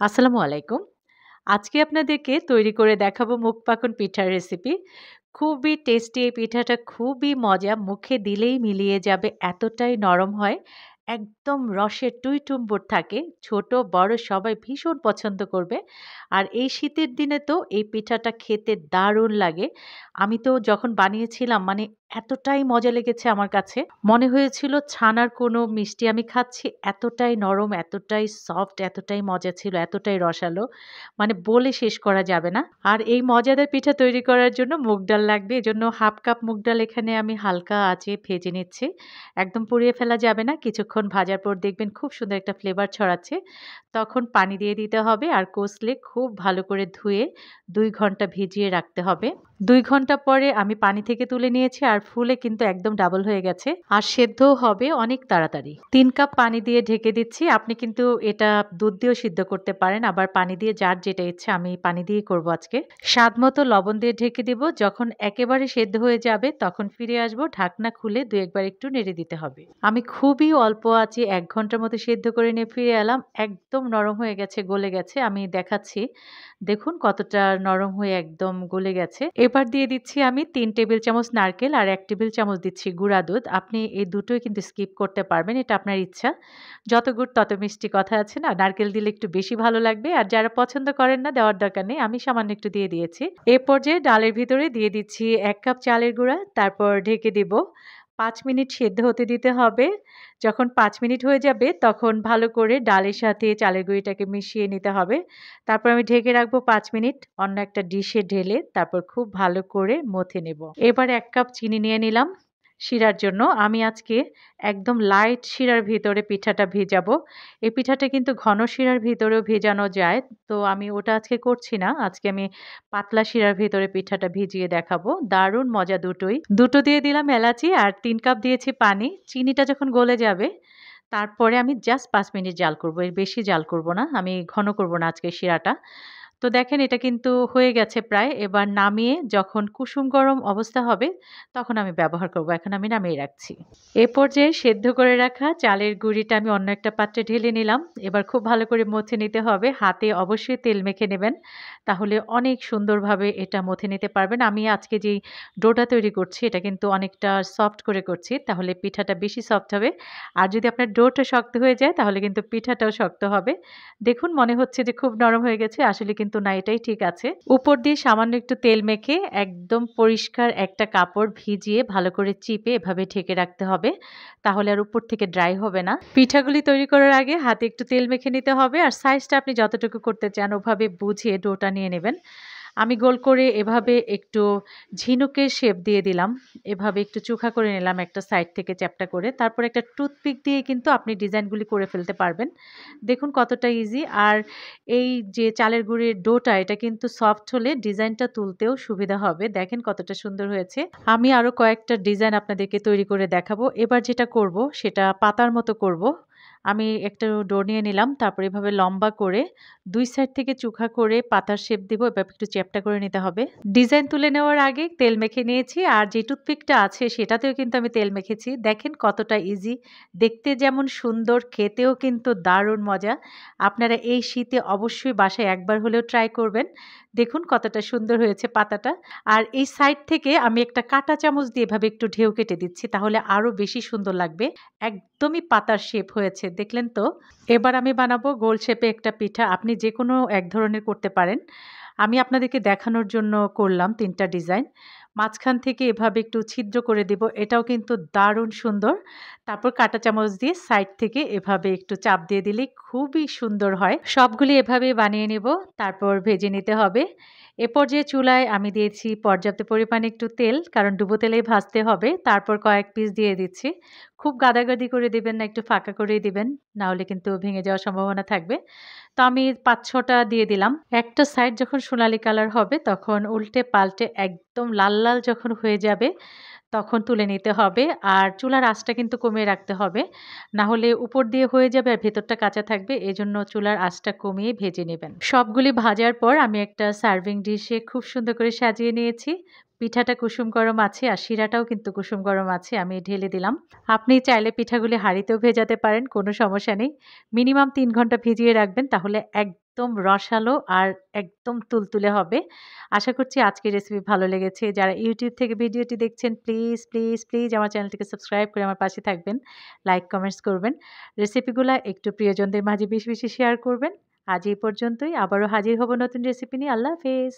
আসসালামু আলাইকুম। আজকে আপনাদেরকে তৈরি করে দেখাবো মুগ পাকন পিঠার রেসিপি। খুবই টেস্টি এই পিঠাটা খুবই মজা। মুখে দিলেই মিলিয়ে যাবে এতটাই নরম হয়। একদম রসে টইটুম্বুর থাকে। ছোট বড় সবাই ভীষণ পছন্দ করবে। আর এই শীতের দিনে তো এই পিঠাটা খেতে দারুণ লাগে। আমি তো যখন বানিয়েছিলাম মানে এতটাই মজা লেগেছে আমার কাছে। মনে হয়েছিল ছানার কোনো মিষ্টি আমি খাচ্ছি। এতটাই নরম, এতটাই সফট, এতটাই মজা ছিল, এতটাই রসালো। মানে বলে শেষ করা যাবে না। আর এই মজাদার পিঠা তৈরি করার জন্য মুগ ডাল লাগবে। এজন্য 1/2 কাপ মুগ ডাল এখানে আমি হালকা আঁচে ভেজে নিচ্ছি। একদম পুড়িয়ে ফেলা যাবে না। কিছুক্ষণ ভাজার পর দেখবেন খুব সুন্দর একটা ফ্লেভার ছড়াচ্ছে। তখন পানি দিয়ে দিতে হবে আর কষলে খুব ভালো করে ধুয়ে ২ ঘন্টা ভিজিয়ে রাখতে হবে। ২ ঘন্টা পরে আমি পানি থেকে তুলে নিয়েছি আর ফুলে কিন্তু একদম ডাবল হয়ে গেছে। আর সেদ্ধও হবে অনেক তাড়াতাড়ি। ৩ কাপ পানি দিয়ে ঢেকে দিচ্ছি। আপনি কিন্তু এটা দুধ দিয়েও সিদ্ধ করতে পারেন। আবার পানি দিয়ে যার যেটা ইচ্ছা আমি পানি দিয়েই করব আজকে। স্বাদমতো লবণ দিয়ে ঢেকে দিব। যখন একেবারে সেদ্ধ হয়ে যাবে তখন ফিরে আসব। ঢাকনা খুলে ২-১ বার একটু নেড়ে দিতে হবে। আমি খুবই অল্প আঁচে ১ ঘন্টার মতো সেদ্ধ করে নিয়ে ফিরে এলাম। একদম নরম হয়ে গেছে, গলে গেছে। আমি দেখাচ্ছি। দেখুন কতটা নরম হয়ে একদম গলে গেছে। এবার দিয়ে দিচ্ছি আমি ৩ টেবিল চামচ নারকেল আর ১ টেবিল চামচ দিচ্ছি গুঁড়া দুধ। আপনি এই দুটোই কিন্তু স্কিপ করতে পারবেন। এটা আপনার ইচ্ছা। যত গুড় তত মিষ্টি কথা আছে না? নারকেল দিলে একটু বেশি ভালো লাগবে। আর যারা পছন্দ করেন না দেওয়ার দরকার নেই। আমি সামান্য একটু দিয়ে দিয়েছি। এ পর্যায়ে ডালের ভিতরে দিয়ে দিচ্ছি ১ কাপ চালের গুঁড়া। তারপর ঢেকে দিব। ৫ মিনিট সেদ্ধ হতে দিতে হবে। যখন ৫ মিনিট হয়ে যাবে তখন ভালো করে ডালের সাথে চালের গুঁড়িটাকে মিশিয়ে নিতে হবে। তারপর আমি ঢেকে রাখবো ৫ মিনিট অন্য একটা ডিশে ঢেলে তারপর খুব ভালো করে মথে নেব। এবার ১ কাপ চিনি নিয়ে নিলাম শিরার জন্য। আমি আজকে একদম লাইট শিরার ভিতরে পিঠাটা ভেজাবো। এই পিঠাটা কিন্তু ঘন শিরার ভিতরেও ভেজানো যায়। তো আমি ওটা আজকে করছি না। আজকে আমি পাতলা শিরার ভিতরে পিঠাটা ভিজিয়ে দেখাবো। দারুণ মজা দুটোই। দুটো দিয়ে দিলাম এলাচি আর ৩ কাপ দিয়েছি পানি। চিনিটা যখন গলে যাবে তারপরে আমি জাস্ট ৫ মিনিট জাল করব। এর বেশি জাল করব না। আমি ঘন করব না আজকে শিরাটা। তো দেখেন এটা কিন্তু হয়ে গেছে প্রায়। এবার নামিয়ে যখন কুসুম গরম অবস্থা হবে তখন আমি ব্যবহার করব। এখন আমি নামিয়ে রাখছি। এ পর্যায়ে সেদ্ধ করে রাখা চালের গুঁড়িটা আমি অন্য একটা পাত্রে ঢেলে নিলাম। এবার খুব ভালো করে মথে নিতে হবে। হাতে অবশ্যই তেল মেখে নেবেন। তাহলে অনেক সুন্দরভাবে এটা মথে নিতে পারবেন। আমি আজকে যেই ডোটা তৈরি করছি এটা কিন্তু অনেকটা সফট করে করছি। তাহলে পিঠাটা বেশি সফট হবে। আর যদি আপনার ডোটা শক্ত হয়ে যায় তাহলে কিন্তু পিঠাটাও শক্ত হবে। দেখুন মনে হচ্ছে যে খুব নরম হয়ে গেছে। আসলে কিন্তু না এটাই ঠিক আছে। উপর দিয়ে সামান্য একটু তেল মেখে একদম পরিষ্কার একটা কাপড় ভিজিয়ে ভালো করে চিপে এভাবে ঢেকে রাখতে হবে। তাহলে আর উপর থেকে ড্রাই হবে না। পিঠাগুলি তৈরি করার আগে হাতে একটু তেল মেখে নিতে হবে আর সাইজটা আপনি যতটুকু করতে চান ওভাবে বুঝে ডোটা নিয়ে নেবেন। আমি গোল করে এভাবে একটু ঝিনুকের শেপ দিয়ে দিলাম। এভাবে একটু চোখা করে নিলাম একটা সাইড থেকে চ্যাপ্টা করে। তারপর একটা টুথপিক দিয়ে কিন্তু আপনি ডিজাইনগুলি করে ফেলতে পারবেন। দেখুন কতটা ইজি। আর এই যে চালের গুঁড়ির ডোটা এটা কিন্তু সফট হলে ডিজাইনটা তুলতেও সুবিধা হবে। দেখেন কতটা সুন্দর হয়েছে। আমি আরো কয়েকটা ডিজাইন আপনাদেরকে তৈরি করে দেখাবো। এবার যেটা করব সেটা পাতার মতো করব। আমি একটা ডো নিয়ে নিলাম। তারপর এভাবে লম্বা করে ২ সাইড থেকে চোখা করে পাতার শেপ দিব। এভাবে একটু চ্যাপ্টা করে নিতে হবে। ডিজাইন তুলে নেওয়ার আগে তেল মেখে নিয়েছি। আর যে টুথপিকটা আছে সেটাতেও কিন্তু আমি তেল মেখেছি। দেখেন কতটা ইজি। দেখতে যেমন সুন্দর খেতেও কিন্তু দারুণ মজা। আপনারা এই শীতে অবশ্যই বাসায় একবার হলেও ট্রাই করবেন। দেখুন কতটা সুন্দর হয়েছে পাতাটা। আর এই সাইড থেকে আমি একটা কাঁটা চামচ দিয়ে এভাবে একটু ঢেউ কেটে দিচ্ছি। তাহলে আরো বেশি সুন্দর লাগবে। একদমই পাতার শেপ হয়েছে। দেখলেন তো? এবার আমি বানাবো গোল শেপে একটা পিঠা। আপনি যেকোনো এক ধরনের করতে পারেন। আমি আপনাদেরকে দেখানোর জন্য করলাম ৩ টা ডিজাইন। মাঝখান থেকে এভাবে একটু ছিদ্র করে দিব। এটাও কিন্তু দারুণ সুন্দর। তারপর কাঁটা চামচ দিয়ে সাইড থেকে এভাবে একটু চাপ দিয়ে দিলেই খুবই সুন্দর হয়। সবগুলি এভাবে বানিয়ে নেব। তারপর ভেজে নিতে হবে। এ পর্যায়ে চুলায় আমি দিয়েছি পর্যাপ্ত পরিমাণে একটু তেল। কারণ ডুবো তেলেই ভাজতে হবে। তারপর কয়েক পিস দিয়ে দিচ্ছি। খুব গাদাগাদি করে দিবেন না, একটু ফাঁকা করেই দিবেন। না হলে কিন্তু ভেঙে যাওয়ার সম্ভাবনা থাকবে। তো আমি ৫-৬ টা দিয়ে দিলাম। একটা সাইড যখন সোনালি কালার হবে তখন উল্টে পাল্টে একদম লাল, লাল যখন হয়ে যাবে তখন তুলে নিতে হবে। আর চুলার আঁচটা কিন্তু কমিয়ে রাখতে হবে। না হলে উপর দিয়ে হয়ে যাবে আর ভেতরটা কাঁচা থাকবে। এজন্য চুলার আঁচটা কমিয়ে ভেজে নেবেন। সবগুলি ভাজার পর আমি একটা সার্ভিং ডিশে খুব সুন্দর করে সাজিয়ে নিয়েছি। পিঠাটা কুসুম গরম আছে আর শিরাটাও কিন্তু কুসুম গরম আছে। আমি ঢেলে দিলাম। আপনি চাইলে পিঠাগুলি হাঁড়িতেও ভেজাতে পারেন, কোনো সমস্যা নেই। মিনিমাম ৩ ঘন্টা ভিজিয়ে রাখবেন তাহলে একদম রসালো আর একদম তুলতুলে হবে। আশা করছি আজকের রেসিপি ভালো লেগেছে। যারা YouTube থেকে ভিডিওটি দেখছেন প্লিজ আমার চ্যানেলটিকে সাবস্ক্রাইব করে আমার পাশে থাকবেন। লাইক, কমেন্টস করবেন। রেসিপিগুলা একটু প্রিয়জনদের মাঝে বেশি শেয়ার করবেন। আজ এই পর্যন্তই। আবারও হাজির হব নতুন রেসিপি নিয়ে। আল্লাহ হাফেজ।